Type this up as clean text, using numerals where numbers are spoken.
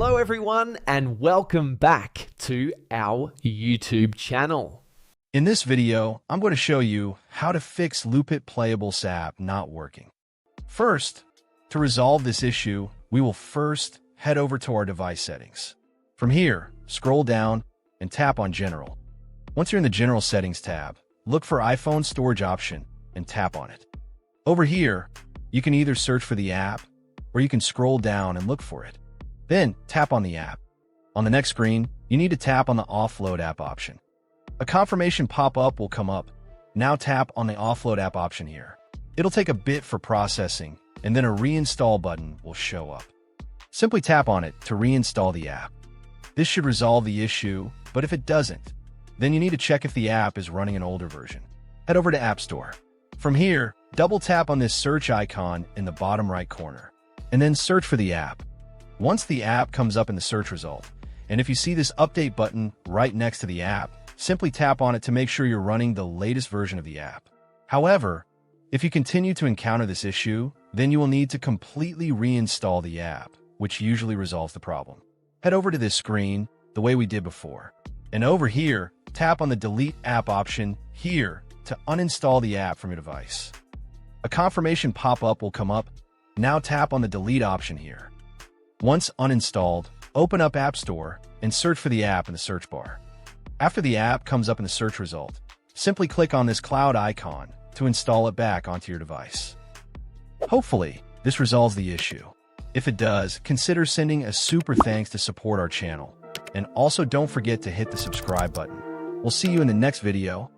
Hello everyone and welcome back to our YouTube channel. In this video, I'm going to show you how to fix Loopit Playables app not working. First, to resolve this issue, we will first head over to our device settings. From here, scroll down and tap on General. Once you're in the General Settings tab, look for iPhone Storage option and tap on it. Over here, you can either search for the app or you can scroll down and look for it. Then tap on the app. On the next screen, you need to tap on the Offload app option. A confirmation pop-up will come up. Now tap on the Offload app option here. It'll take a bit for processing, and then a reinstall button will show up. Simply tap on it to reinstall the app. This should resolve the issue, but if it doesn't, then you need to check if the app is running an older version. Head over to App Store. From here, double tap on this search icon in the bottom right corner, and then search for the app. Once the app comes up in the search result, and if you see this update button right next to the app, simply tap on it to make sure you're running the latest version of the app. However, if you continue to encounter this issue, then you will need to completely reinstall the app, which usually resolves the problem. Head over to this screen the way we did before, and over here, tap on the Delete App option here to uninstall the app from your device. A confirmation pop-up will come up. Now tap on the Delete option here. Once uninstalled, open up App Store and search for the app in the search bar. After the app comes up in the search result, simply click on this cloud icon to install it back onto your device. Hopefully, this resolves the issue. If it does, consider sending a super thanks to support our channel. And also don't forget to hit the subscribe button. We'll see you in the next video.